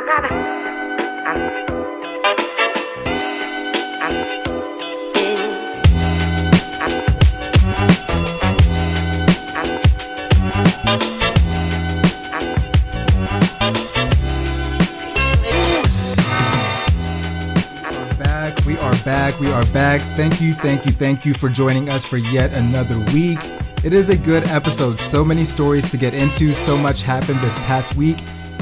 We are back. Thank you for joining us for yet another week. It is a good episode. So many stories to get into. So much happened this past week.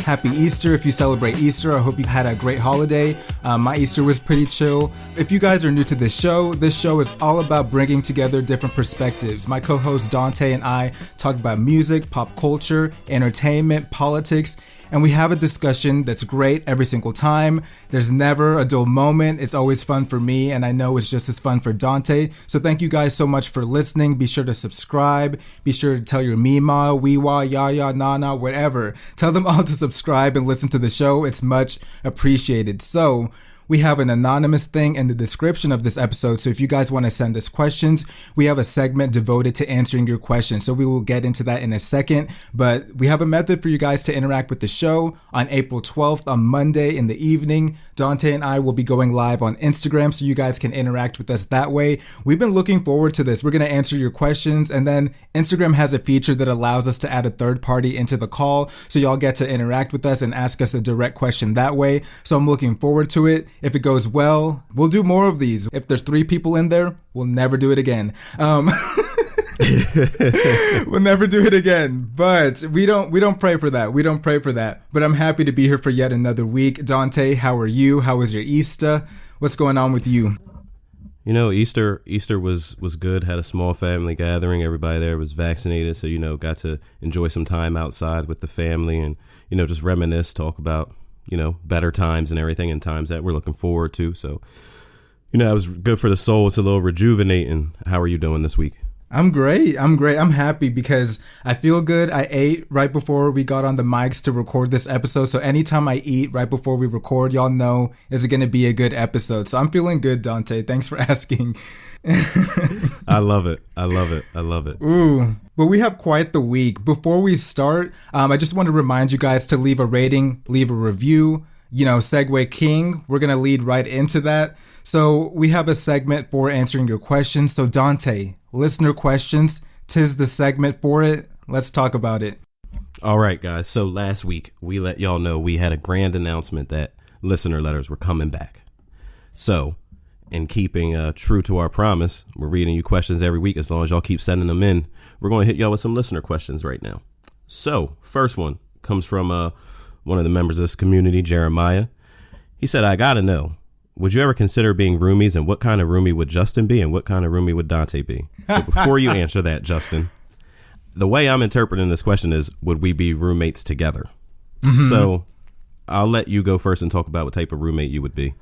Happy Easter if you celebrate Easter. I hope you had a great holiday. My Easter was pretty chill. If you guys are new to this show is all about bringing together different perspectives. My co-host Dante and I talk about music, pop culture, entertainment, politics, and we have a discussion that's great every single time. There's never a dull moment. It's always fun for me, and I know it's just as fun for Dante. So thank you guys so much for listening. Be sure to subscribe. Be sure to tell your Mima, Weewa, Yaya, Nana, whatever. Tell them all to subscribe and listen to the show. It's much appreciated. So we have an anonymous thing in the description of this episode, so if you guys want to send us questions, we have a segment devoted to answering your questions, so we will get into that in a second, but we have a method for you guys to interact with the show. On April 12th, on Monday in the evening, Dante and I will be going live on Instagram, so you guys can interact with us that way. We've been looking forward to this. We're going to answer your questions, and then Instagram has a feature that allows us to add a third party into the call, so y'all get to interact with us and ask us a direct question that way, so I'm looking forward to it. If it goes well, we'll do more of these. If there's 3 people in there, we'll never do it again. We'll never do it again. But we don't pray for that. We don't pray for that. But I'm happy to be here for yet another week. Dante, how are you? How was your Easter? What's going on with you? You know, Easter was good. Had a small family gathering. Everybody there was vaccinated, so got to enjoy some time outside with the family and just reminisce, talk about better times and everything, and times that we're looking forward to. So, it was good for the soul. It's a little rejuvenating. How are you doing this week? I'm great. I'm happy because I feel good. I ate right before we got on the mics to record this episode. So anytime I eat right before we record, y'all know it's going to be a good episode. So I'm feeling good, Dante. Thanks for asking. I love it. Ooh. But we have quite the week. Before we start, I just want to remind you guys to leave a rating, leave a review. Segue King, we're going to lead right into that. So we have a segment for answering your questions. So Dante, listener questions, 'tis the segment for it. Let's talk about it. All right, guys. So last week, we let y'all know we had a grand announcement that listener letters were coming back. So in keeping true to our promise, we're reading you questions every week. As long as y'all keep sending them in, we're going to hit y'all with some listener questions right now. So first one comes from one of the members of this community, Jeremiah. He said, I got to know, would you ever consider being roomies, and what kind of roomie would Justin be, and what kind of roomie would Dante be? So before you answer that, Justin, the way I'm interpreting this question is, would we be roommates together? Mm-hmm. So I'll let you go first and talk about what type of roommate you would be.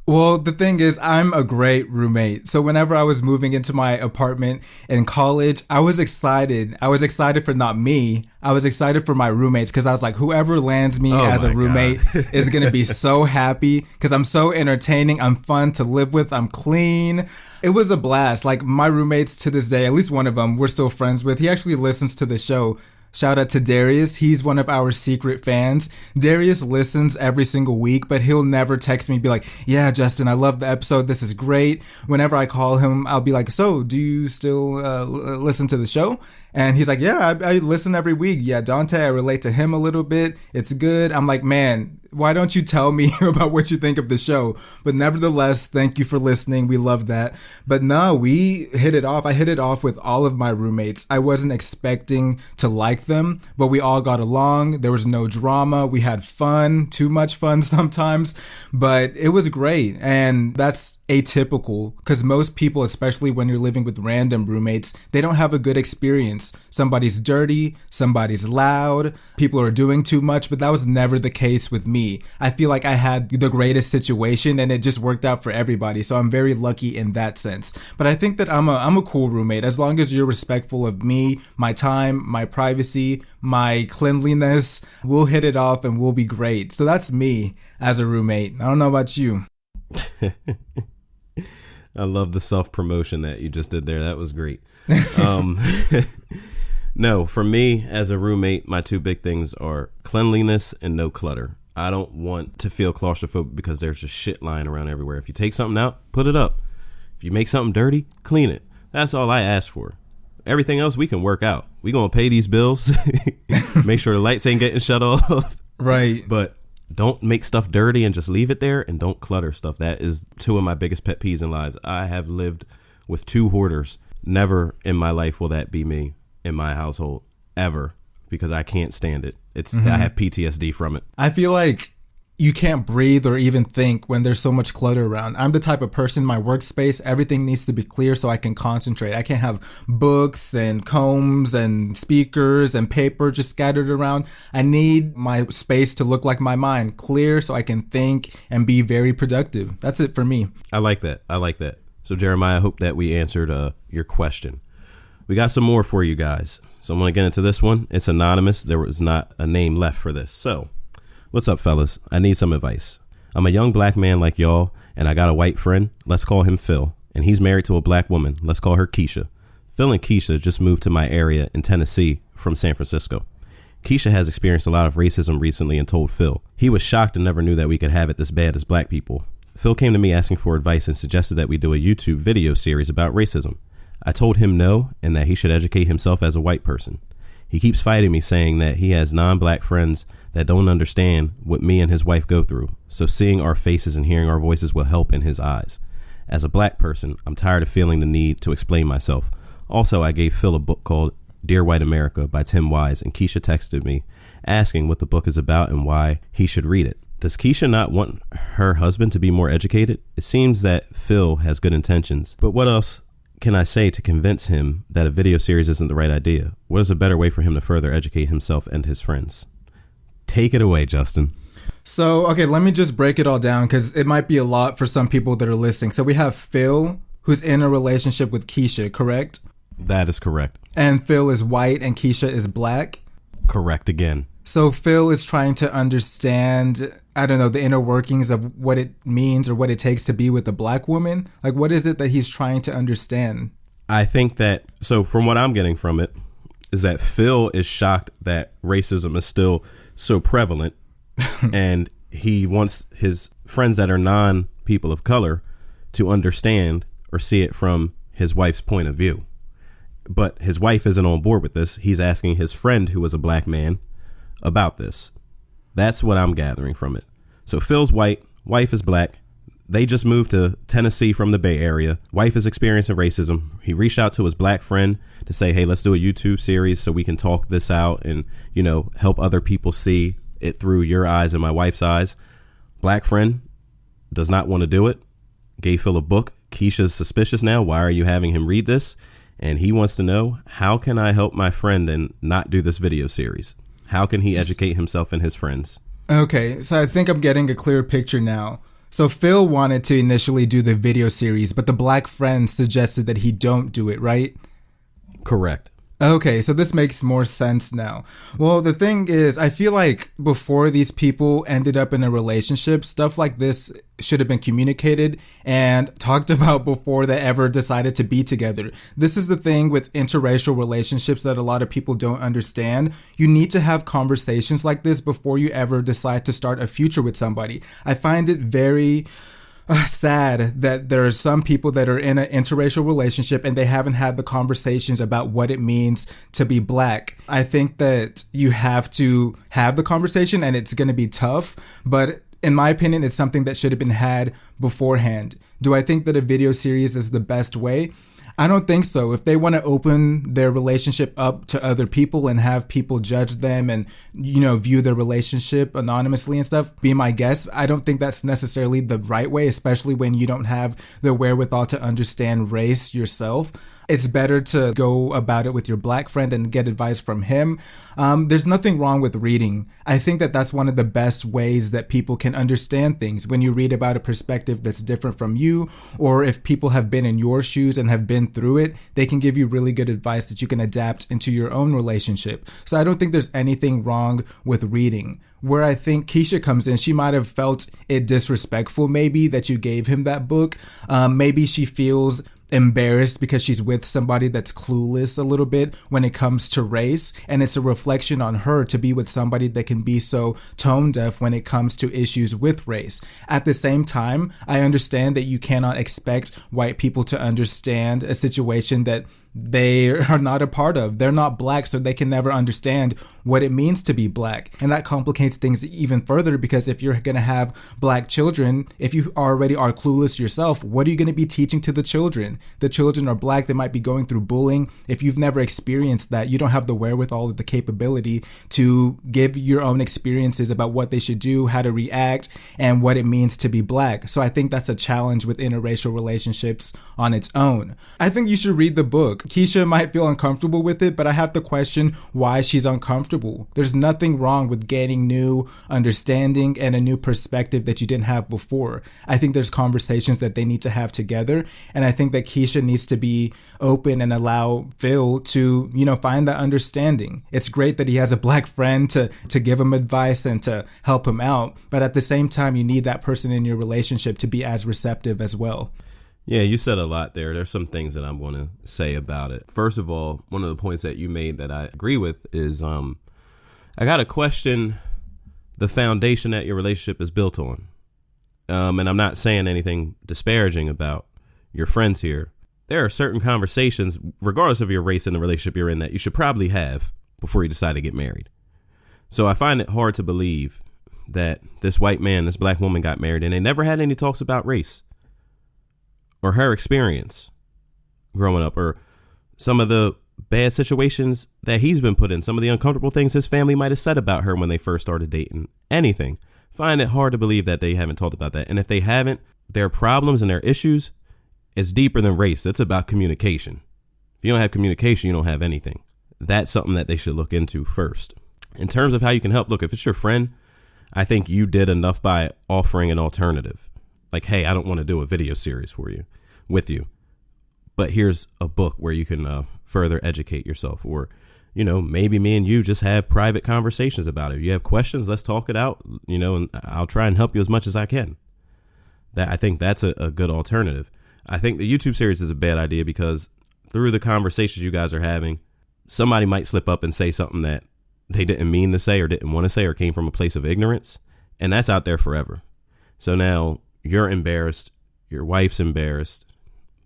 Well, the thing is, I'm a great roommate. So whenever I was moving into my apartment in college, I was excited. I was excited for not me. I was excited for my roommates because I was like, whoever lands me as a roommate is going to be so happy because I'm so entertaining. I'm fun to live with. I'm clean. It was a blast. Like my roommates to this day, at least one of them, we're still friends with. He actually listens to the show. Shout out to Darius. He's one of our secret fans. Darius listens every single week, but he'll never text me and be like, yeah, Justin, I love the episode. This is great. Whenever I call him, I'll be like, so do you still listen to the show? And he's like, yeah, I listen every week. Yeah, Dante, I relate to him a little bit. It's good. I'm like, man, why don't you tell me about what you think of the show? But nevertheless, thank you for listening. We love that. But no, we hit it off. I hit it off with all of my roommates. I wasn't expecting to like them, but we all got along. There was no drama. We had fun, too much fun sometimes, but it was great. And that's atypical because most people, especially when you're living with random roommates, they don't have a good experience. Somebody's dirty, somebody's loud, people are doing too much, but that was never the case with me. I feel like I had the greatest situation and it just worked out for everybody. So I'm very lucky in that sense. But I think that I'm a cool roommate as long as you're respectful of me, my time, my privacy, my cleanliness. We'll hit it off and we'll be great. So that's me as a roommate. I don't know about you. I love the self-promotion that you just did there. That was great. No, for me as a roommate, my two big things are cleanliness and no clutter. I don't want to feel claustrophobic because there's just shit lying around everywhere. If you take something out, put it up. If you make something dirty, clean it. That's all I ask for. Everything else we can work out. We gonna pay these bills. Make sure the lights ain't getting shut off. Right. But don't make stuff dirty and just leave it there, and don't clutter stuff. That is two of my biggest pet peeves in lives. I have lived with 2 hoarders. Never in my life will that be me in my household, ever, because I can't stand it. I have PTSD from it. I feel like you can't breathe or even think when there's so much clutter around. I'm the type of person, my workspace, everything needs to be clear so I can concentrate. I can't have books and combs and speakers and paper just scattered around. I need my space to look like my mind, clear so I can think and be very productive. That's it for me. I like that. So Jeremiah, I hope that we answered your question. We got some more for you guys. So I'm going to get into this one. It's anonymous. There was not a name left for this. So, what's up, fellas? I need some advice. I'm a young black man like y'all, and I got a white friend. Let's call him Phil. And he's married to a black woman. Let's call her Keisha. Phil and Keisha just moved to my area in Tennessee from San Francisco. Keisha has experienced a lot of racism recently and told Phil. He was shocked and never knew that we could have it this bad as black people. Phil came to me asking for advice and suggested that we do a YouTube video series about racism. I told him no, and that he should educate himself as a white person. He keeps fighting me, saying that he has non-black friends that don't understand what me and his wife go through, so seeing our faces and hearing our voices will help in his eyes. As a black person, I'm tired of feeling the need to explain myself. Also, I gave Phil a book called Dear White America by Tim Wise, and Keisha texted me asking what the book is about and why he should read it. Does Keisha not want her husband to be more educated? It seems that Phil has good intentions, but what else can I say to convince him that a video series isn't the right idea? What is a better way for him to further educate himself and his friends? Take it away, Justin. So, okay, let me just break it all down because it might be a lot for some people that are listening. So we have Phil, who's in a relationship with Keisha, correct? That is correct. And Phil is white and Keisha is black? Correct again. So Phil is trying to understand, I don't know, the inner workings of what it means or what it takes to be with a black woman. Like, what is it that he's trying to understand? I think that, so from what I'm getting from it, is that Phil is shocked that racism is still so prevalent and he wants his friends that are non-people of color to understand or see it from his wife's point of view. But his wife isn't on board with this. He's asking his friend, who is a black man, about this. That's what I'm gathering from it. So Phil's white, wife is black. They just moved to Tennessee from the Bay Area. Wife is experiencing racism. He reached out to his black friend to say, hey, let's do a YouTube series so we can talk this out and, you know, help other people see it through your eyes and my wife's eyes. Black friend does not want to do it. Gave Phil a book. Keisha's suspicious now. Why are you having him read this? And he wants to know, how can I help my friend and not do this video series? How can he educate himself and his friends? Okay, so I think I'm getting a clear picture now. So Phil wanted to initially do the video series, but the black friend suggested that he don't do it, right? Correct. Okay, so this makes more sense now. Well, the thing is, I feel like before these people ended up in a relationship, stuff like this should have been communicated and talked about before they ever decided to be together. This is the thing with interracial relationships that a lot of people don't understand. You need to have conversations like this before you ever decide to start a future with somebody. I find it very sad that there are some people that are in an interracial relationship and they haven't had the conversations about what it means to be black. I think that you have to have the conversation and it's going to be tough, but in my opinion, it's something that should have been had beforehand. Do I think that a video series is the best way? I don't think so. If they want to open their relationship up to other people and have people judge them and, you know, view their relationship anonymously and stuff, be my guest, I don't think that's necessarily the right way, especially when you don't have the wherewithal to understand race yourself. It's better to go about it with your black friend and get advice from him. There's nothing wrong with reading. I think that that's one of the best ways that people can understand things. When you read about a perspective that's different from you, or if people have been in your shoes and have been through it, they can give you really good advice that you can adapt into your own relationship. So I don't think there's anything wrong with reading. Where I think Keisha comes in, she might have felt it disrespectful maybe that you gave him that book. Maybe she feels embarrassed because she's with somebody that's clueless a little bit when it comes to race, and it's a reflection on her to be with somebody that can be so tone deaf when it comes to issues with race. At the same time, I understand that you cannot expect white people to understand a situation that they are not a part of. They're not black, so they can never understand what it means to be black. And that complicates things even further, because if you're going to have black children, if you already are clueless yourself, what are you going to be teaching to the children? The children are black. They might be going through bullying. If you've never experienced that, you don't have the wherewithal or the capability to give your own experiences about what they should do, how to react, and what it means to be black. So I think that's a challenge with interracial relationships on its own. I think you should read the book. Keisha might feel uncomfortable with it, but I have to question why she's uncomfortable. There's nothing wrong with gaining new understanding and a new perspective that you didn't have before. I think there's conversations that they need to have together, and I think that Keisha needs to be open and allow Phil to, find that understanding. It's great that he has a black friend to give him advice and to help him out, but at the same time, you need that person in your relationship to be as receptive as well. Yeah, you said a lot there. There's some things that I'm going to say about it. First of all, one of the points that you made that I agree with is I got to question the foundation that your relationship is built on. And I'm not saying anything disparaging about your friends here. There are certain conversations, regardless of your race in the relationship you're in, that you should probably have before you decide to get married. So I find it hard to believe that this white man, this black woman got married and they never had any talks about race or her experience growing up, or some of the bad situations that he's been put in, some of the uncomfortable things his family might have said about her when they first started dating, anything. Find it hard to believe that they haven't talked about that. And if they haven't, their problems and their issues, it's deeper than race. It's about communication. If you don't have communication, you don't have anything. That's something that they should look into first. In terms of how you can help, look, if it's your friend, I think you did enough by offering an alternative. Like, hey, I don't want to do a video series with you, but here's a book where you can further educate yourself. Or, maybe me and you just have private conversations about it. If you have questions, let's talk it out, and I'll try and help you as much as I can. I think that's a good alternative. I think the YouTube series is a bad idea because through the conversations you guys are having, somebody might slip up and say something that they didn't mean to say or didn't want to say or came from a place of ignorance. And that's out there forever. So now you're embarrassed. Your wife's embarrassed.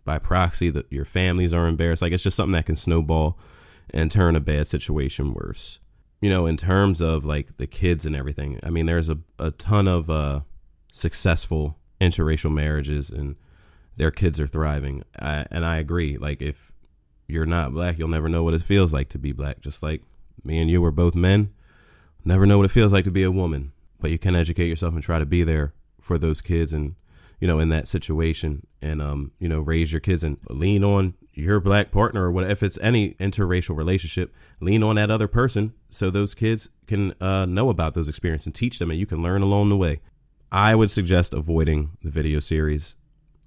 By proxy, that your families are embarrassed. Like, it's just something that can snowball and turn a bad situation worse. In terms of like the kids and everything, I mean, there's a ton of successful interracial marriages and their kids are thriving. And I agree. Like, if you're not black, you'll never know what it feels like to be black. Just like me and you were both men, never know what it feels like to be a woman. But you can educate yourself and try to be there for those kids and, in that situation and, raise your kids and lean on your black partner or whatever. If it's any interracial relationship, lean on that other person so those kids can know about those experiences and teach them, and you can learn along the way. I would suggest avoiding the video series.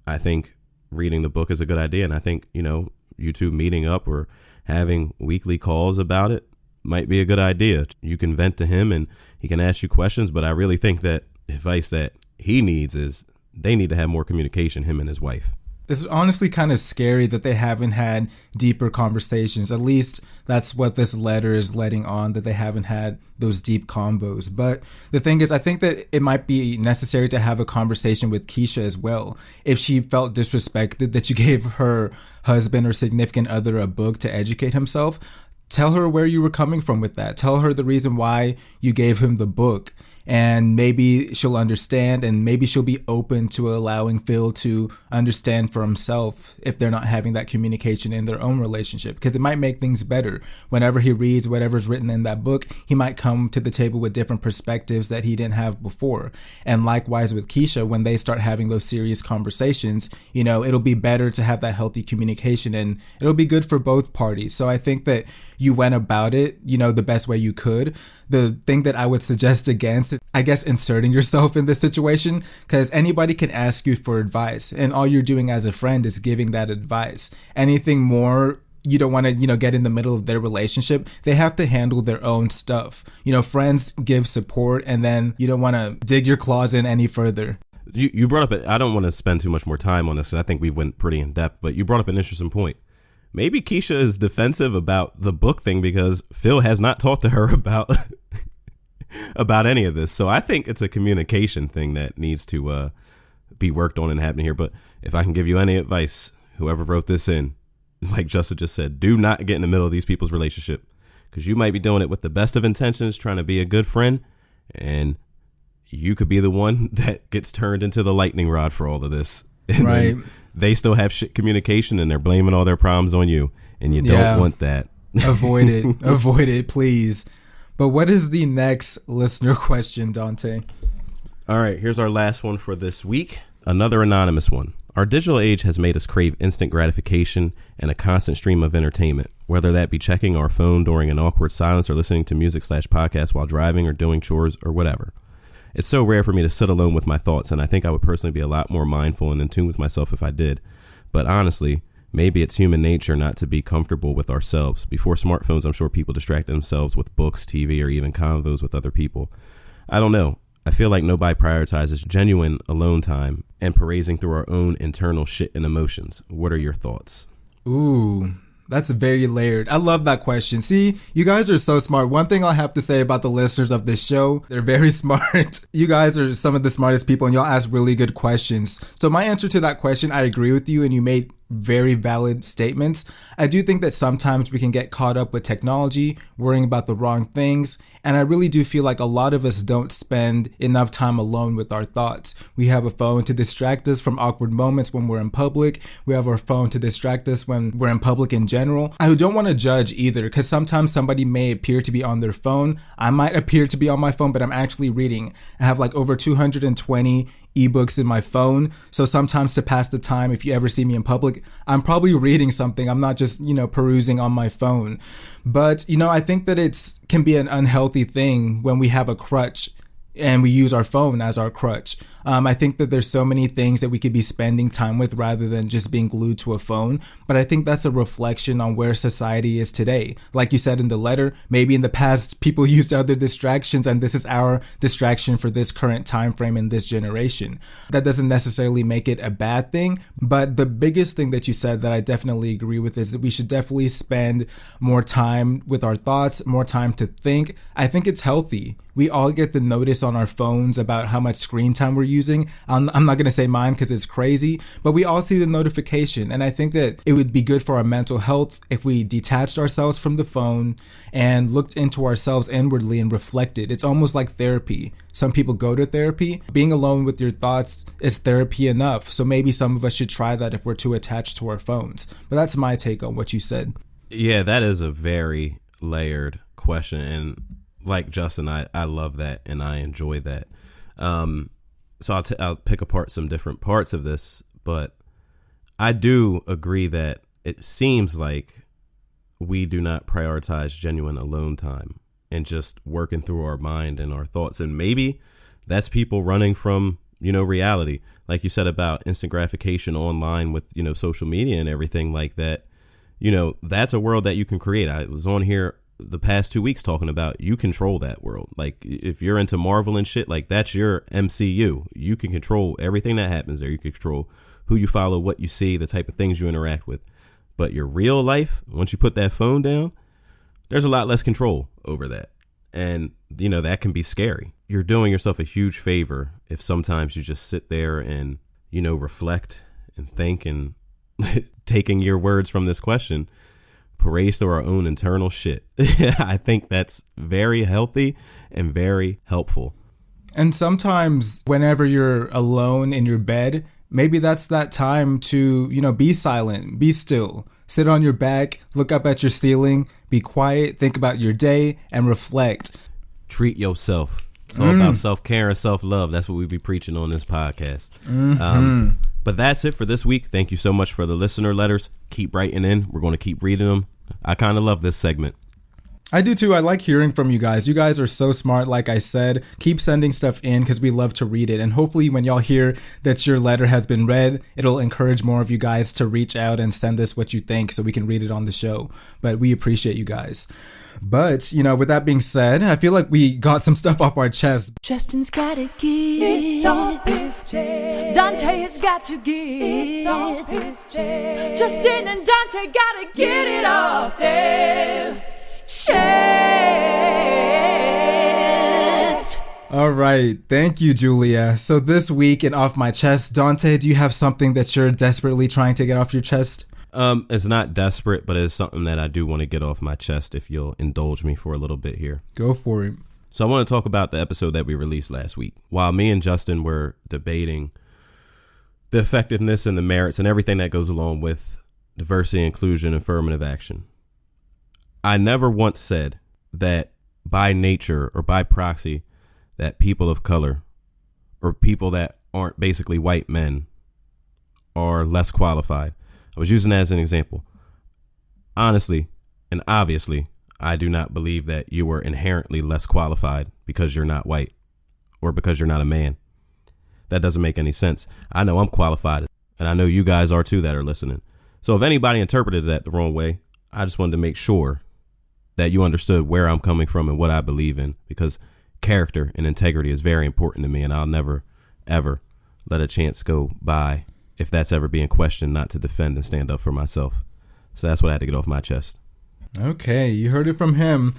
I think reading the book is a good idea. And I think, you two meeting up or having weekly calls about it might be a good idea. You can vent to him and he can ask you questions. But I really think that advice that he needs is they need to have more communication, him and his wife. It's honestly kind of scary that they haven't had deeper conversations. At least that's what this letter is letting on, that they haven't had those deep combos. But the thing is, I think that it might be necessary to have a conversation with Keisha as well. If she felt disrespected that you gave her husband or significant other a book to educate himself, tell her where you were coming from with that. Tell her the reason why you gave him the book. And maybe she'll understand, and maybe she'll be open to allowing Phil to understand for himself if they're not having that communication in their own relationship, because it might make things better. Whenever he reads whatever's written in that book, he might come to the table with different perspectives that he didn't have before. And likewise with Keisha, when they start having those serious conversations, it'll be better to have that healthy communication, and it'll be good for both parties. So I think that you went about it, the best way you could. The thing that I would suggest against is, I guess, inserting yourself in this situation, because anybody can ask you for advice, and all you're doing as a friend is giving that advice. Anything more, you don't want to, get in the middle of their relationship. They have to handle their own stuff. Friends give support, and then you don't want to dig your claws in any further. You brought up, I don't want to spend too much more time on this. I think we went pretty in depth, but you brought up an interesting point. Maybe Keisha is defensive about the book thing because Phil has not talked to her about about any of this. So I think it's a communication thing that needs to be worked on and happen here. But if I can give you any advice, whoever wrote this in, like Justin just said, do not get in the middle of these people's relationship, because you might be doing it with the best of intentions, trying to be a good friend, and you could be the one that gets turned into the lightning rod for all of this. And right. They still have shit communication and they're blaming all their problems on you, and you don't want that. Avoid it. Avoid it, please. But what is the next listener question, Dante? All right, here's our last one for this week. Another anonymous one. Our digital age has made us crave instant gratification and a constant stream of entertainment, whether that be checking our phone during an awkward silence or listening to music/podcasts while driving or doing chores or whatever. It's so rare for me to sit alone with my thoughts, and I think I would personally be a lot more mindful and in tune with myself if I did. But honestly, maybe it's human nature not to be comfortable with ourselves. Before smartphones, I'm sure people distracted themselves with books, TV, or even convos with other people. I don't know. I feel like nobody prioritizes genuine alone time and parading through our own internal shit and emotions. What are your thoughts? Ooh, that's very layered. I love that question. See, you guys are so smart. One thing I'll have to say about the listeners of this show, they're very smart. You guys are some of the smartest people and y'all ask really good questions. So my answer to that question, I agree with you and you made very valid statements. I do think that sometimes we can get caught up with technology, worrying about the wrong things. And I really do feel like a lot of us don't spend enough time alone with our thoughts. We have a phone to distract us from awkward moments when we're in public. We have our phone to distract us when we're in public in general. I don't want to judge either, because sometimes somebody may appear to be on their phone. I might appear to be on my phone, but I'm actually reading. I have like over 220 ebooks in my phone. So sometimes to pass the time, if you ever see me in public, I'm probably reading something. I'm not just, perusing on my phone. But, I think that it can be an unhealthy thing when we have a crutch and we use our phone as our crutch. I think that there's so many things that we could be spending time with rather than just being glued to a phone. But I think that's a reflection on where society is today. Like you said in the letter, maybe in the past people used other distractions and this is our distraction for this current time frame in this generation. That doesn't necessarily make it a bad thing. But the biggest thing that you said that I definitely agree with is that we should definitely spend more time with our thoughts, more time to think. I think it's healthy. We all get the notice on our phones about how much screen time we're using. I'm not going to say mine because it's crazy, but we all see the notification. And I think that it would be good for our mental health if we detached ourselves from the phone and looked into ourselves inwardly and reflected. It's almost like therapy. Some people go to therapy. Being alone with your thoughts is therapy enough. So maybe some of us should try that if we're too attached to our phones. But that's my take on what you said. Yeah, that is a very layered question. And like Justin, I love that and I enjoy that. So I'll pick apart some different parts of this, but I do agree that it seems like we do not prioritize genuine alone time and just working through our mind and our thoughts. And maybe that's people running from, reality. Like you said about instant gratification online with, social media and everything like that. That's a world that you can create. I was on here the past 2 weeks talking about you control that world. Like if you're into Marvel and shit, like that's your MCU. You can control everything that happens there. You can control who you follow, what you see, the type of things you interact with. But your real life, once you put that phone down, there's a lot less control over that. And, that can be scary. You're doing yourself a huge favor if sometimes you just sit there and, reflect and think and taking your words from this question, parade through our own internal shit. I think that's very healthy and very helpful. And sometimes whenever you're alone in your bed, maybe that's that time to, be silent, be still, sit on your back, look up at your ceiling, be quiet, think about your day and reflect. Treat yourself. It's all about self-care and self-love. That's what we be preaching on this podcast. But that's it for this week. Thank you so much for the listener letters. Keep writing in. We're going to keep reading them. I kind of love this segment. I do too. I like hearing from you guys. You guys are so smart. Like I said, keep sending stuff in because we love to read it. And hopefully when y'all hear that your letter has been read, it'll encourage more of you guys to reach out and send us what you think so we can read it on the show. But we appreciate you guys. But, with that being said, I feel like we got some stuff off our chest. Justin's gotta get off his chest. Dante has got to get off his chest. Justin and Dante gotta get it off their chest. All right. Thank you, Julia. So this week in Off My Chest, Dante, do you have something that you're desperately trying to get off your chest? It's not desperate, but it's something that I do want to get off my chest if you'll indulge me for a little bit here. Go for it. So I want to talk about the episode that we released last week. While me and Justin were debating the effectiveness and the merits and everything that goes along with diversity, inclusion, and affirmative action, I never once said that by nature or by proxy that people of color or people that aren't basically white men are less qualified. I was using that as an example. Honestly and obviously, I do not believe that you are inherently less qualified because you're not white or because you're not a man. That doesn't make any sense. I know I'm qualified, and I know you guys are too that are listening. So if anybody interpreted that the wrong way, I just wanted to make sure that you understood where I'm coming from and what I believe in, because character and integrity is very important to me, and I'll never, ever let a chance go by, if that's ever being questioned, not to defend and stand up for myself. So that's what I had to get off my chest. Okay, you heard it from him.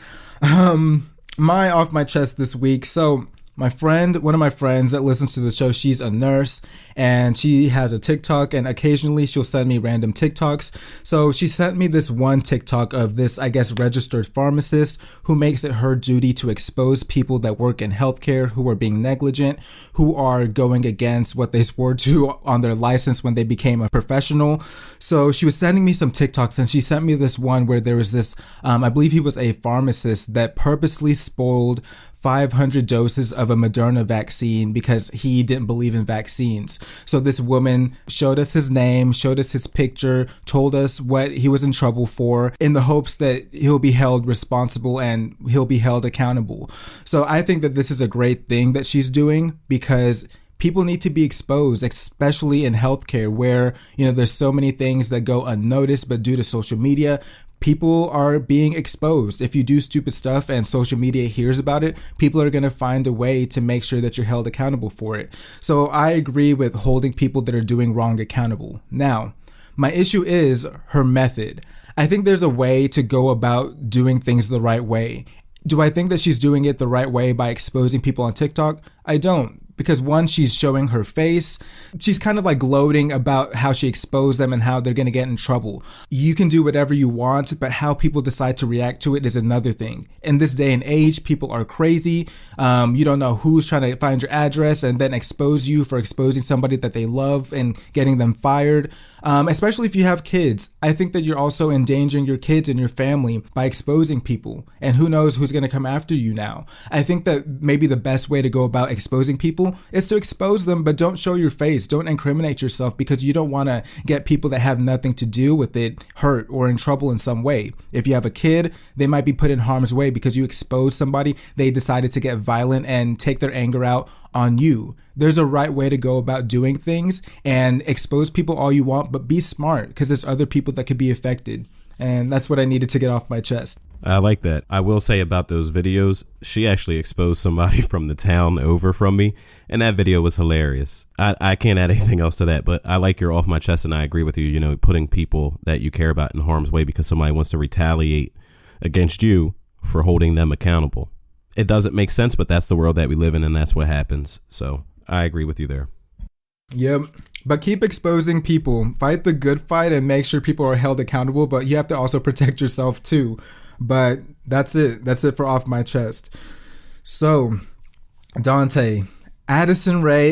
My off my chest this week. So one of my friends that listens to the show, she's a nurse and she has a TikTok, and occasionally she'll send me random TikToks. So she sent me this one TikTok of this, I guess, registered pharmacist who makes it her duty to expose people that work in healthcare who are being negligent, who are going against what they swore to on their license when they became a professional. So she was sending me some TikToks, and she sent me this one where there was this, I believe he was a pharmacist that purposely spoiled 500 doses of a Moderna vaccine because he didn't believe in vaccines. So this woman showed us his name, showed us his picture, told us what he was in trouble for, in the hopes that he'll be held responsible and he'll be held accountable. So I think that this is a great thing that she's doing, because people need to be exposed, especially in healthcare where, there's so many things that go unnoticed, but due to social media, people are being exposed. If you do stupid stuff and social media hears about it, people are going to find a way to make sure that you're held accountable for it. So I agree with holding people that are doing wrong accountable. Now, my issue is her method. I think there's a way to go about doing things the right way. Do I think that she's doing it the right way by exposing people on TikTok? I don't. Because one, she's showing her face. She's kind of like gloating about how she exposed them and how they're going to get in trouble. You can do whatever you want, but how people decide to react to it is another thing. In this day and age, people are crazy. You don't know who's trying to find your address and then expose you for exposing somebody that they love and getting them fired. Especially if you have kids. I think that you're also endangering your kids and your family by exposing people. And who knows who's going to come after you now. I think that maybe the best way to go about exposing people is to expose them, but don't show your face. Don't incriminate yourself, because you don't want to get people that have nothing to do with it hurt or in trouble in some way. If you have a kid, they might be put in harm's way because you exposed somebody. They decided to get violent and take their anger out on you. There's a right way to go about doing things, and expose people all you want, but be smart, because there's other people that could be affected. And that's what I needed to get off my chest. I like that. I will say about those videos, she actually exposed somebody from the town over from me, and that video was hilarious. I can't add anything else to that, but I like your off my chest, and I agree with you, putting people that you care about in harm's way because somebody wants to retaliate against you for holding them accountable. It doesn't make sense, but that's the world that we live in, and that's what happens. So I agree with you there. Yep. But keep exposing people. Fight the good fight and make sure people are held accountable, but you have to also protect yourself too. But that's it. That's it for Off My Chest. So, Dante, Addison Rae.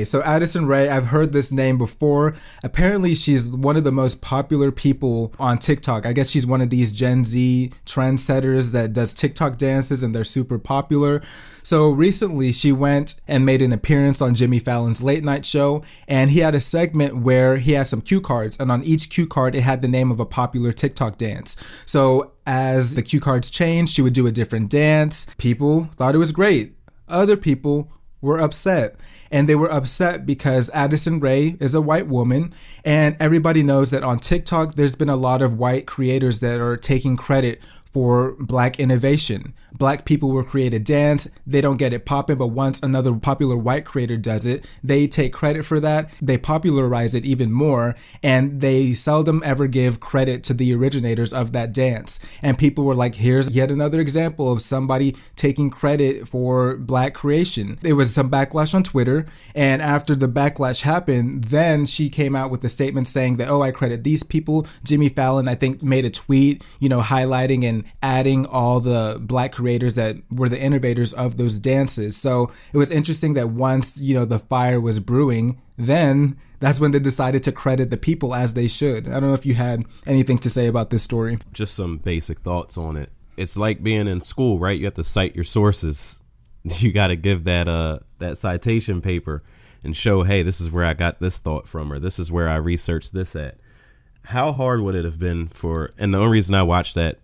So Addison Rae, I've heard this name before. Apparently, she's one of the most popular people on TikTok. I guess she's one of these Gen Z trendsetters that does TikTok dances, and they're super popular. So recently, she went and made an appearance on Jimmy Fallon's late night show, and he had a segment where he had some cue cards, and on each cue card, it had the name of a popular TikTok dance. So as the cue cards changed, she would do a different dance. People thought it was great. Other people were upset, and they were upset because Addison Rae is a white woman, and everybody knows that on TikTok there's been a lot of white creators that are taking credit for black innovation. Black people will create a dance, they don't get it popping, but once another popular white creator does it, they take credit for that, they popularize it even more, and they seldom ever give credit to the originators of that dance. And people were like, here's yet another example of somebody taking credit for black creation. There was some backlash on Twitter, and after the backlash happened, then she came out with a statement saying that, oh, I credit these people. Jimmy Fallon, I think, made a tweet, highlighting and adding all the black creators that were the innovators of those dances. So it was interesting that once, the fire was brewing, then that's when they decided to credit the people as they should. I don't know if you had anything to say about this story. Just some basic thoughts on it. It's like being in school, right? You have to cite your sources. You got to give that citation paper and show, hey, this is where I got this thought from, or this is where I researched this at. How hard would it have been and the only reason I watched that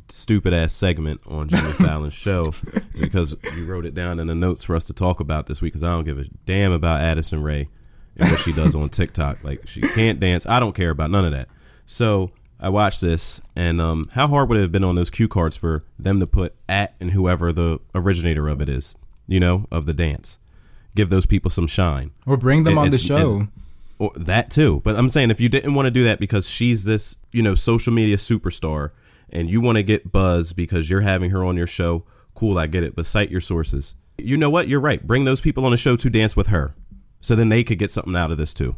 stupid ass segment on Jimmy Fallon's show is because you wrote it down in the notes for us to talk about this week, because I don't give a damn about Addison Rae and what she does on TikTok. Like, she can't dance. I don't care about none of that. So I watched this, and how hard would it have been on those cue cards for them to put at and whoever the originator of it is, of the dance. Give those people some shine. Or bring them on the show. Or that too. But I'm saying, if you didn't want to do that because she's this, social media superstar, and you want to get buzz because you're having her on your show, cool, I get it. But cite your sources. You know what? You're right. Bring those people on the show to dance with her, so then they could get something out of this too.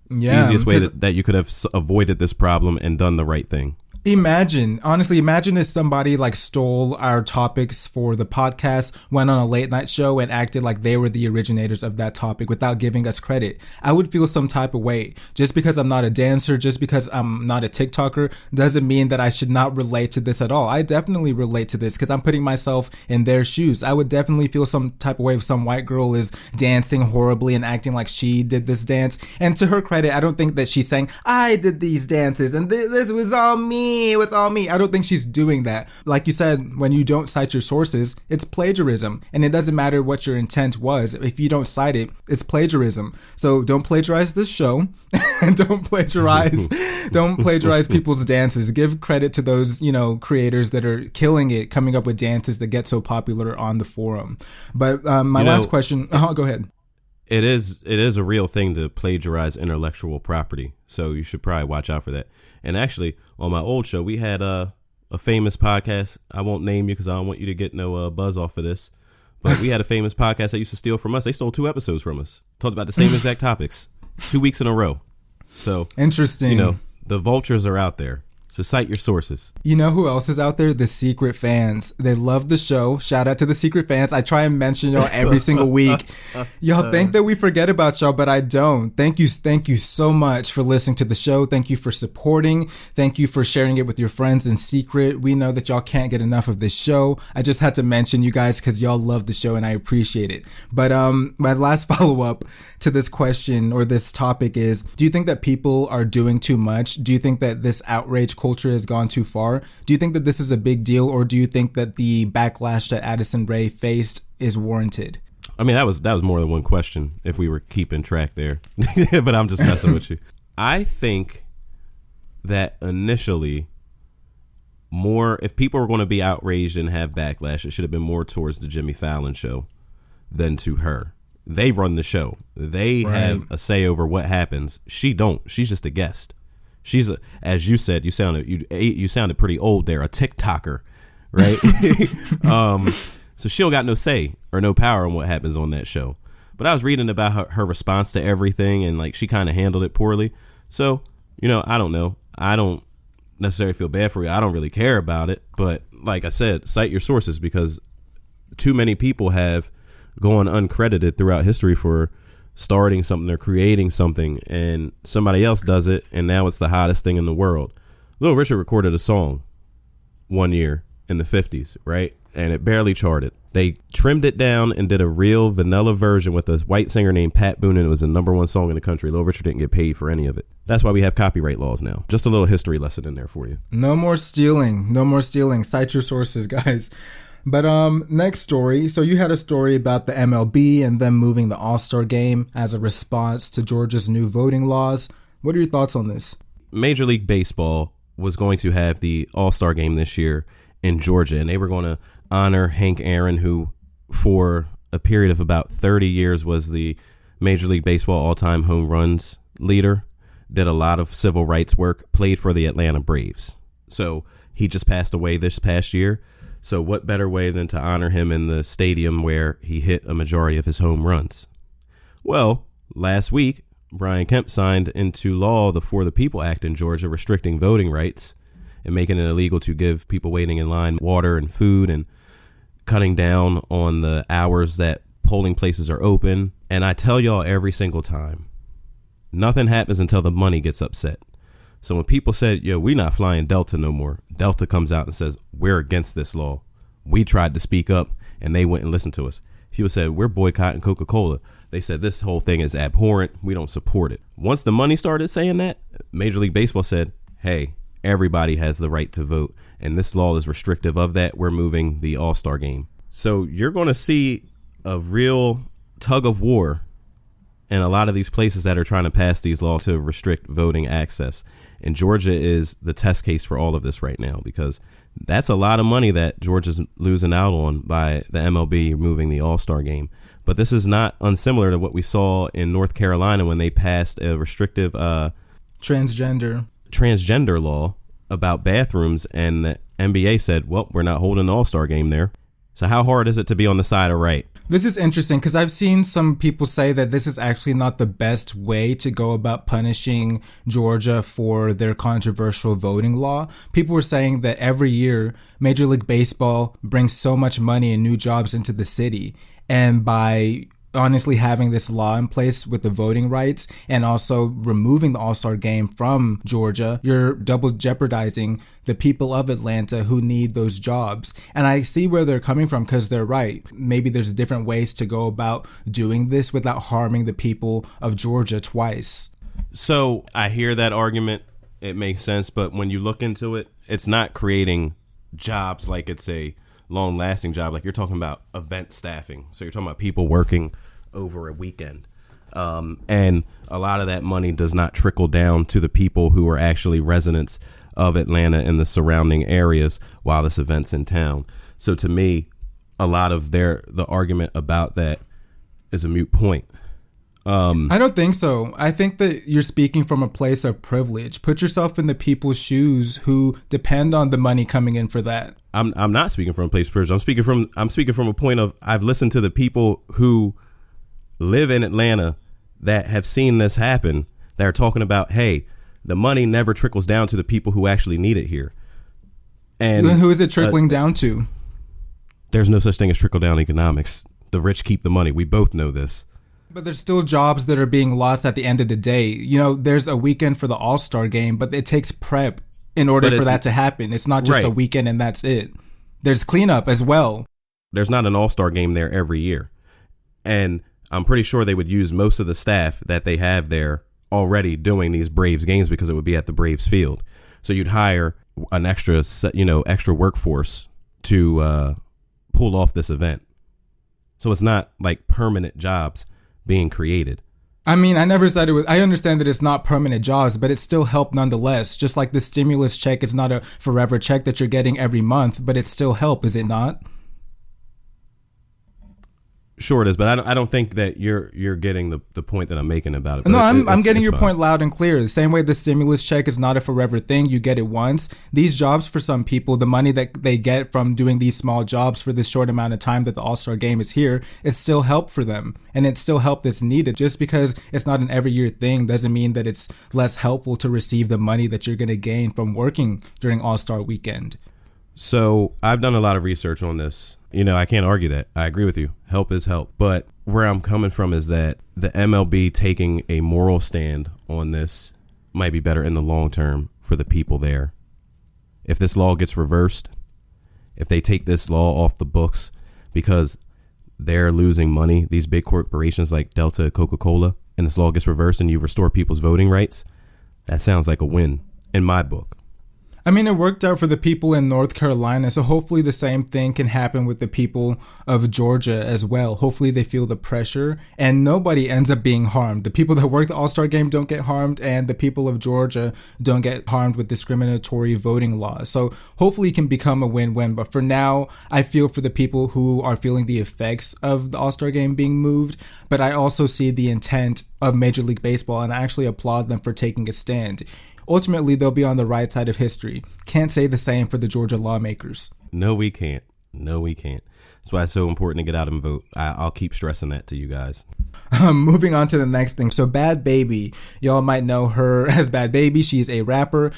Yeah, easiest way that you could have avoided this problem and done the right thing. Imagine if somebody stole our topics for the podcast, went on a late night show and acted like they were the originators of that topic without giving us credit. I would feel some type of way. Just because I'm not a dancer, just because I'm not a TikToker, doesn't mean that I should not relate to this at all. I definitely relate to this because I'm putting myself in their shoes. I would definitely feel some type of way if some white girl is dancing horribly and acting like she did this dance. And to her credit, I don't think that she's saying, I did these dances and this was all me. It was all me. I don't think she's doing that. Like you said, when you don't cite your sources, it's plagiarism. And it doesn't matter what your intent was. If you don't cite it, it's plagiarism. So don't plagiarize this show. And don't plagiarize people's dances. Give credit to those, creators that are killing it, coming up with dances that get so popular on the forum. But my last question, go ahead. It is a real thing to plagiarize intellectual property. So you should probably watch out for that. And actually, on my old show, we had a famous podcast. I won't name you because I don't want you to get no buzz off of this. But we had a famous podcast that used to steal from us. They stole 2 episodes from us. Talked about the same exact topics 2 weeks in a row. So interesting. The vultures are out there. So cite your sources. You know who else is out there? The secret fans. They love the show. Shout out to the secret fans. I try and mention y'all every single week. Y'all think that we forget about y'all, but I don't. Thank you so much for listening to the show. Thank you for supporting. Thank you for sharing it with your friends in secret. We know that y'all can't get enough of this show. I just had to mention you guys because y'all love the show and I appreciate it. But my last follow-up to this question or this topic is, do you think that people are doing too much? Do you think that this outrage culture has gone too far? Do you think that this is a big deal, or do you think that the backlash that Addison Rae faced is warranted? I mean, that was more than one question if we were keeping track there. But I'm just messing with you. I think that initially, if people were going to be outraged and have backlash, it should have been more towards the Jimmy Fallon show than to her. They run the show. They have a say over what happens. She don't. She's just a guest. She's as you said, you sounded pretty old there, a TikToker, right? So she don't got no say or no power on what happens on that show. But I was reading about her response to everything, and she kind of handled it poorly. So, I don't know. I don't necessarily feel bad for you. I don't really care about it. But like I said, cite your sources, because too many people have going uncredited throughout history for starting something or creating something, and somebody else does it, and now it's the hottest thing in the world. Little Richard recorded a song one year in the 50s, right? And it barely charted. They trimmed it down and did a real vanilla version with a white singer named Pat Boone, and it was the #1 song in the country. Little Richard didn't get paid for any of it. That's why we have copyright laws now. Just a little history lesson in there for you. No more stealing. No more stealing. Cite your sources, guys. But next story. So you had a story about the MLB and them moving the All-Star game as a response to Georgia's new voting laws. What are your thoughts on this? Major League Baseball was going to have the All-Star game this year in Georgia, and they were going to honor Hank Aaron, who for a period of about 30 years was the Major League Baseball all-time home runs leader, did a lot of civil rights work, played for the Atlanta Braves. So he just passed away this past year. So what better way than to honor him in the stadium where he hit a majority of his home runs? Well, last week, Brian Kemp signed into law the For the People Act in Georgia, restricting voting rights and making it illegal to give people waiting in line water and food, and cutting down on the hours that polling places are open. And I tell y'all every single time, nothing happens until the money gets upset. So when people said, yo, we're not flying Delta no more, Delta comes out and says, we're against this law. We tried to speak up and they wouldn't listen to us. People said, we're boycotting Coca-Cola. They said, this whole thing is abhorrent. We don't support it. Once the money started saying that, Major League Baseball said, hey, everybody has the right to vote, and this law is restrictive of that. We're moving the All-Star game. So you're going to see a real tug of war in a lot of these places that are trying to pass these laws to restrict voting access. And Georgia is the test case for all of this right now, because that's a lot of money that Georgia's losing out on by the MLB moving the All-Star game. But this is not unsimilar to what we saw in North Carolina when they passed a restrictive transgender law about bathrooms, and the NBA said, well, we're not holding the All-Star game there. So how hard is it to be on the side of right? This is interesting because I've seen some people say that this is actually not the best way to go about punishing Georgia for their controversial voting law. People were saying that every year Major League Baseball brings so much money and new jobs into the city, and by honestly having this law in place with the voting rights and also removing the All-Star game from Georgia, you're double jeopardizing the people of Atlanta who need those jobs. And I see where they're coming from, because they're right. Maybe there's different ways to go about doing this without harming the people of Georgia twice. So I hear that argument. It makes sense. But when you look into it, it's not creating jobs like it's a long-lasting job. Like, you're talking about event staffing. So you're talking about people working over a weekend. And a lot of that money does not trickle down to the people who are actually residents of Atlanta and the surrounding areas while this event's in town. So to me, a lot of the argument about that is a moot point. I don't think so. I think that you're speaking from a place of privilege. Put yourself in the people's shoes who depend on the money coming in for that. I'm not speaking from a place of privilege. I'm speaking from a point of, I've listened to the people who live in Atlanta that have seen this happen, that are talking about, hey, the money never trickles down to the people who actually need it here. And then who is it trickling down to? There's no such thing as trickle down economics. The rich keep the money. We both know this. But there's still jobs that are being lost at the end of the day. You know, there's a weekend for the All-Star game, but it takes prep in order for that to happen. It's not just a weekend and that's it. There's cleanup as well. There's not an All-Star game there every year. And I'm pretty sure they would use most of the staff that they have there already doing these Braves games, because it would be at the Braves field. So you'd hire an extra workforce to pull off this event. So it's not like permanent jobs being created. I mean, I never said it was. I understand that it's not permanent jobs, but it's still help nonetheless. Just like the stimulus check, it's not a forever check that you're getting every month, but it's still help, is it not? Sure it is, but I don't think that you're getting the point that I'm making about it. No, I'm getting your point loud and clear. The same way the stimulus check is not a forever thing. You get it once. These jobs, for some people, the money that they get from doing these small jobs for this short amount of time that the All-Star game is here, is still help for them. And it's still help that's needed. Just because it's not an every year thing doesn't mean that it's less helpful to receive the money that you're going to gain from working during All-Star weekend. So I've done a lot of research on this. I can't argue that. I agree with you. Help is help. But where I'm coming from is that the MLB taking a moral stand on this might be better in the long term for the people there. If this law gets reversed, if they take this law off the books because they're losing money, these big corporations like Delta, Coca-Cola, and this law gets reversed and you restore people's voting rights, that sounds like a win in my book. I mean, it worked out for the people in North Carolina, so hopefully the same thing can happen with the people of Georgia as well. Hopefully they feel the pressure and nobody ends up being harmed. The people that work the All-Star game don't get harmed, and the people of Georgia don't get harmed with discriminatory voting laws. So hopefully it can become a win-win. But for now, I feel for the people who are feeling the effects of the All-Star game being moved. But I also see the intent of Major League Baseball, and I actually applaud them for taking a stand. Ultimately, they'll be on the right side of history. Can't say the same for the Georgia lawmakers. No, we can't. That's why it's so important to get out and vote. I'll keep stressing that to you guys. Moving on to the next thing. So Bhabie, y'all might know her as Bhabie. She's a rapper.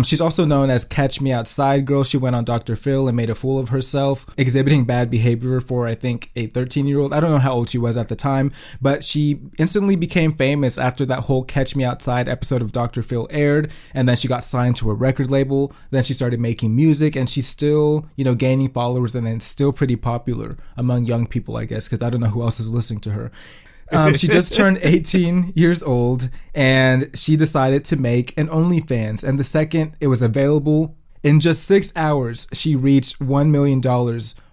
She's also known as Catch Me Outside Girl. She went on Dr. Phil and made a fool of herself, exhibiting bad behavior for, I think, a 13-year-old. I don't know how old she was at the time, but she instantly became famous after that whole Catch Me Outside episode of Dr. Phil aired. And then she got signed to a record label. Then she started making music, and she's still, gaining followers, and then still pretty popular among young people, I guess, because I don't know who else is listening to her. She just turned 18 years old, and she decided to make an OnlyFans. And the second it was available, in just 6 hours, she reached $1 million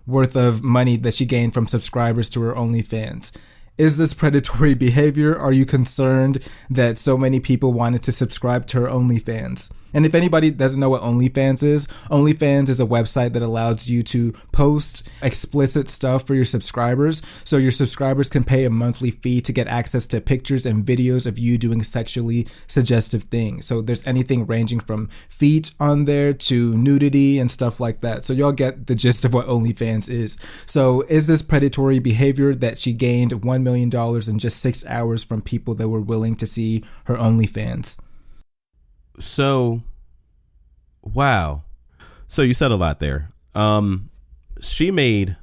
worth of money that she gained from subscribers to her OnlyFans. Is this predatory behavior? Are you concerned that so many people wanted to subscribe to her OnlyFans? And if anybody doesn't know what OnlyFans is a website that allows you to post explicit stuff for your subscribers. So your subscribers can pay a monthly fee to get access to pictures and videos of you doing sexually suggestive things. So there's anything ranging from feet on there to nudity and stuff like that. So y'all get the gist of what OnlyFans is. So is this predatory behavior that she gained $1 million in just 6 hours from people that were willing to see her OnlyFans? So, wow. So you said a lot there. She made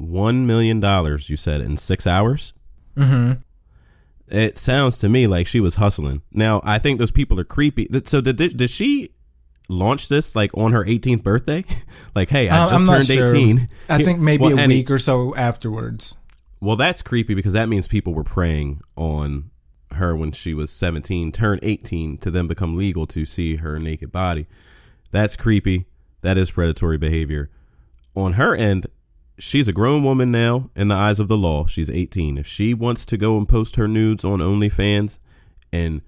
$1 million, you said, in 6 hours? Mm-hmm. It sounds to me like she was hustling. Now, I think those people are creepy. So did she launch this like on her 18th birthday? Like, hey, I just turned 18. I think maybe a week or so afterwards. Well, that's creepy because that means people were preying on her when she was 17, turned 18 to then become legal to see her naked body. That's creepy. That is predatory behavior. On her end, she's a grown woman now in the eyes of the law. She's 18. If she wants to go and post her nudes on OnlyFans and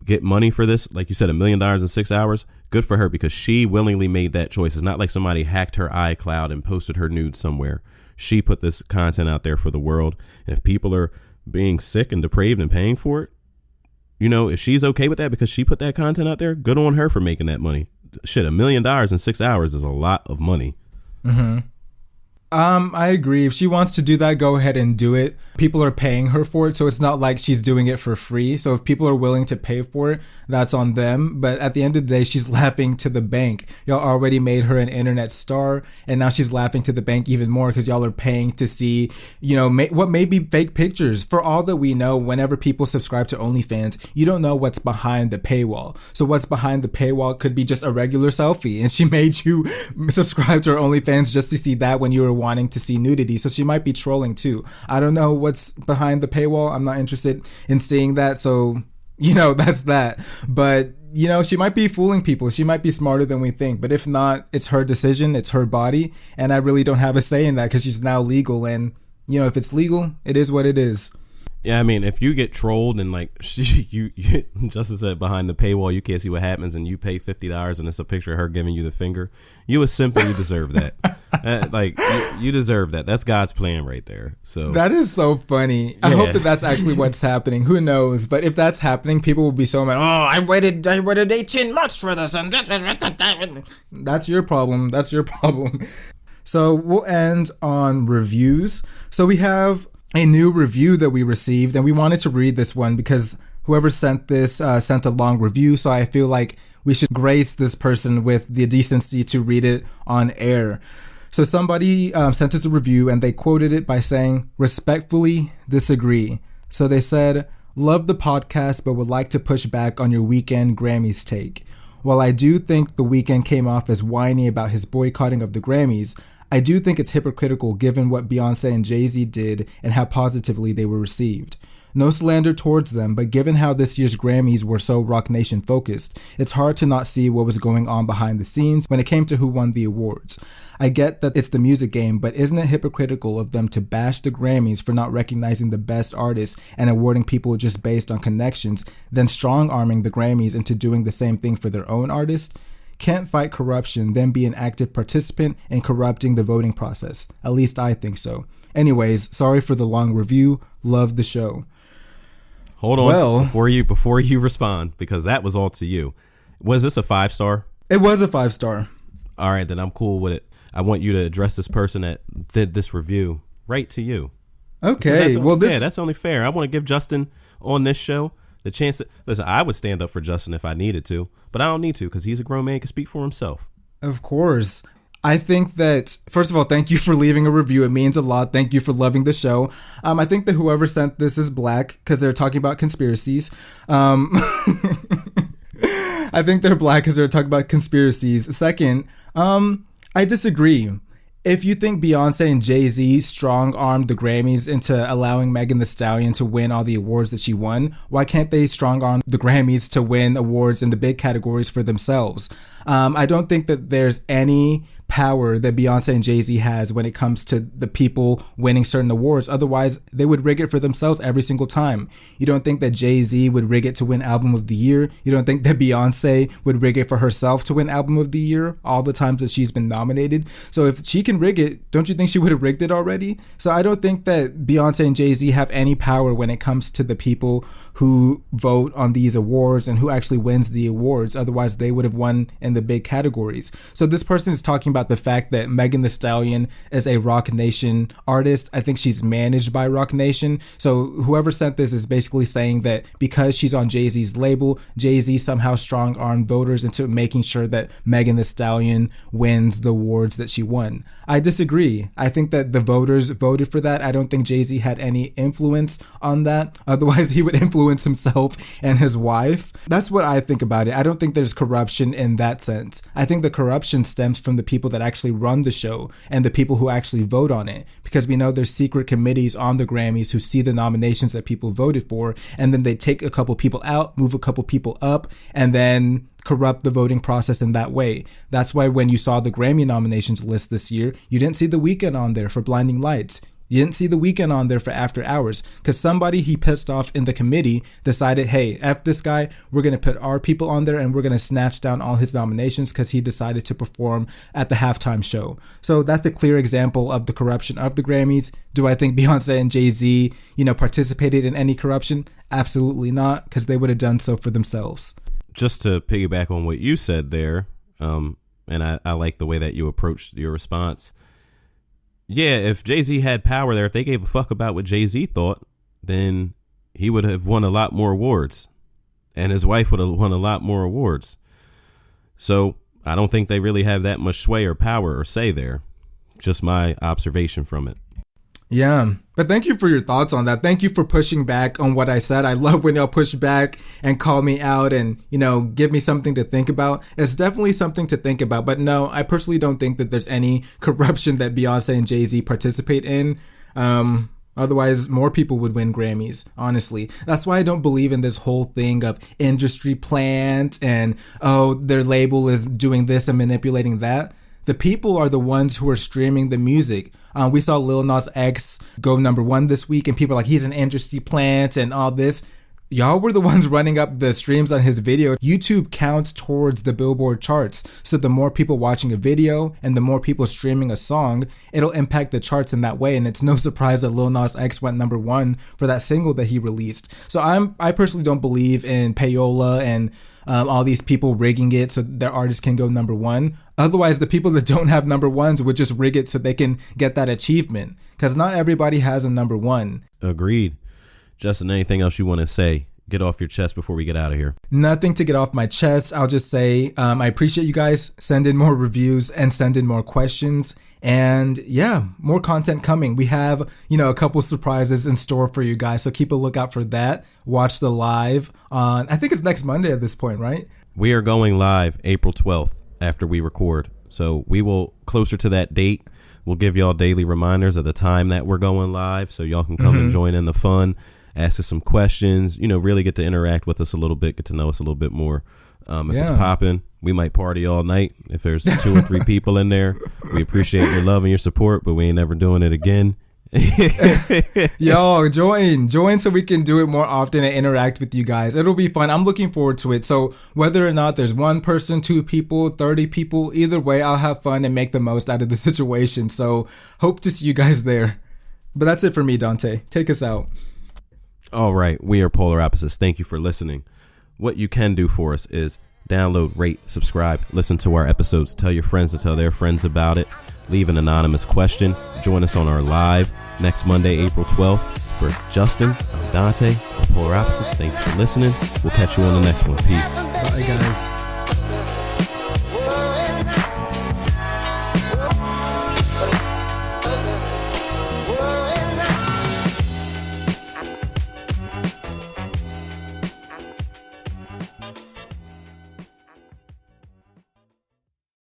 get money for this, like you said, $1 million in 6 hours, good for her because she willingly made that choice. It's not like somebody hacked her iCloud and posted her nudes somewhere. She put this content out there for the world. And if people are being sick and depraved and paying for it, if she's okay with that because she put that content out there, good on her for making that money. Shit, $1 million in 6 hours is a lot of money. Mm-hmm. I agree. If she wants to do that, go ahead and do it. People are paying her for it, so it's not like she's doing it for free. So if people are willing to pay for it, that's on them. But at the end of the day, she's laughing to the bank. Y'all already made her an internet star, and now she's laughing to the bank even more because y'all are paying to see, what may be fake pictures. For all that we know, whenever people subscribe to OnlyFans, you don't know what's behind the paywall. So what's behind the paywall could be just a regular selfie, and she made you subscribe to her OnlyFans just to see that when you were wanting to see nudity. So she might be trolling too. I don't know what's behind the paywall. I'm not interested in seeing that. So, that's that. But, she might be fooling people. She might be smarter than we think. But if not, it's her decision. It's her body. And I really don't have a say in that because she's now legal. And, if it's legal, it is what it is. Yeah, I mean, if you get trolled and like you Justin said behind the paywall, you can't see what happens, and you pay $50 and it's a picture of her giving you the finger, you a simp and you deserve that. You deserve that. That's God's plan right there. So that is so funny. Yeah. I hope that's actually what's happening. Who knows? But if that's happening, people will be so mad. Oh, I waited 18 months for this, and that's your problem. That's your problem. So we'll end on reviews. So we have a new review that we received, and we wanted to read this one because whoever sent this sent a long review, so I feel like we should grace this person with the decency to read it on air. So somebody sent us a review and they quoted it by saying, "Respectfully disagree." So they said, "Love the podcast, but would like to push back on your Weeknd Grammys take. While I do think The Weeknd came off as whiny about his boycotting of the Grammys, I do think it's hypocritical given what Beyonce and Jay-Z did and how positively they were received. No slander towards them, but given how this year's Grammys were so Rock Nation focused, it's hard to not see what was going on behind the scenes when it came to who won the awards. I get that it's the music game, but isn't it hypocritical of them to bash the Grammys for not recognizing the best artists and awarding people just based on connections, then strong-arming the Grammys into doing the same thing for their own artists? Can't fight corruption, then be an active participant in corrupting the voting process. At least I think so. Anyways, sorry for the long review. Love the show." Hold on, before you respond, because that was all to you. Was this a 5-star? It was a 5-star. All right, then I'm cool with it. I want you to address this person that did this review right to you. Okay, that's only fair. I want to give Justin on this show the chance to listen. I would stand up for Justin if I needed to, but I don't need to because he's a grown man, can speak for himself. Of course. I think that, first of all, thank you for leaving a review. It means a lot. Thank you for loving the show. I think that whoever sent this is black because they're talking about conspiracies. I think they're black because they're talking about conspiracies. Second, I disagree. If you think Beyonce and Jay-Z strong-armed the Grammys into allowing Megan Thee Stallion to win all the awards that she won, why can't they strong-arm the Grammys to win awards in the big categories for themselves? I don't think that there's any power that Beyonce and Jay-Z has when it comes to the people winning certain awards. Otherwise, they would rig it for themselves every single time. You don't think that Jay-Z would rig it to win Album of the Year? You don't think that Beyonce would rig it for herself to win Album of the Year all the times that she's been nominated? So if she can rig it, don't you think she would have rigged it already? So I don't think that Beyonce and Jay-Z have any power when it comes to the people who vote on these awards and who actually wins the awards. Otherwise, they would have won in the big categories. So this person is talking about the fact that Megan Thee Stallion is a Rock Nation artist. I think she's managed by Rock Nation. So whoever sent this is basically saying that because she's on Jay-Z's label, Jay-Z somehow strong-armed voters into making sure that Megan Thee Stallion wins the awards that she won. I disagree. I think that the voters voted for that. I don't think Jay-Z had any influence on that. Otherwise, he would influence himself and his wife. That's what I think about it. I don't think there's corruption in that sense. I think the corruption stems from the people that actually run the show and the people who actually vote on it, because we know there's secret committees on the Grammys who see the nominations that people voted for, and then they take a couple people out, move a couple people up, and then corrupt the voting process in that way. That's why when you saw the Grammy nominations list this year, you didn't see The Weeknd on there for Blinding Lights. You didn't see The Weeknd on there for After Hours because somebody he pissed off in the committee decided, hey, F this guy, we're going to put our people on there and we're going to snatch down all his nominations because he decided to perform at the halftime show. So that's a clear example of the corruption of the Grammys. Do I think Beyonce and Jay-Z, participated in any corruption? Absolutely not, because they would have done so for themselves. Just to piggyback on what you said there, and I like the way that you approached your response. Yeah, if Jay-Z had power there, if they gave a fuck about what Jay-Z thought, then he would have won a lot more awards. And his wife would have won a lot more awards. So I don't think they really have that much sway or power or say there. Just my observation from it. Yeah, but thank you for your thoughts on that. Thank you for pushing back on what I said. I love when y'all push back and call me out and, give me something to think about. It's definitely something to think about. But no, I personally don't think that there's any corruption that Beyonce and Jay-Z participate in. Otherwise, more people would win Grammys, honestly. That's why I don't believe in this whole thing of industry plant and, their label is doing this and manipulating that. The people are the ones who are streaming the music. We saw Lil Nas X go #1 this week, and people are like, he's an industry plant and all this. Y'all were the ones running up the streams on his video. YouTube counts towards the Billboard charts. So the more people watching a video and the more people streaming a song, it'll impact the charts in that way. And it's no surprise that Lil Nas X went #1 for that single that he released. So I personally don't believe in payola and all these people rigging it so their artists can go #1. Otherwise, the people that don't have #1s would just rig it so they can get that achievement. Because not everybody has a #1. Agreed. Justin, anything else you want to say get off your chest before we get out of here? Nothing to get off my chest. I'll just say I appreciate you guys. Send in more reviews and send in more questions. And yeah, more content coming. We have, a couple surprises in store for you guys. So keep a lookout for that. Watch the live on, I think it's next Monday at this point, right? We are going live April 12th after we record. So we will, closer to that date, we'll give y'all daily reminders of the time that we're going live. So y'all can come and join in the fun, ask us some questions, really get to interact with us a little bit, get to know us a little bit more. If it's popping, we might party all night. If there's 2 or 3 people in there, we appreciate your love and your support, but we ain't never doing it again. Yo, join so we can do it more often and interact with you guys. It'll be fun. I'm looking forward to it. So whether or not there's 1 person, 2 people, 30 people, either way, I'll have fun and make the most out of the situation. So hope to see you guys there. But that's it for me, Dante. Take us out. All right. We are Polar Opposites. Thank you for listening. What you can do for us is download, rate, subscribe, listen to our episodes, tell your friends to tell their friends about it, leave an anonymous question, join us on our live next Monday, April 12th. For Justin, I'm Dante, we're Polar Opposites. Thank you for listening. We'll catch you on the next one. Peace. Bye, guys.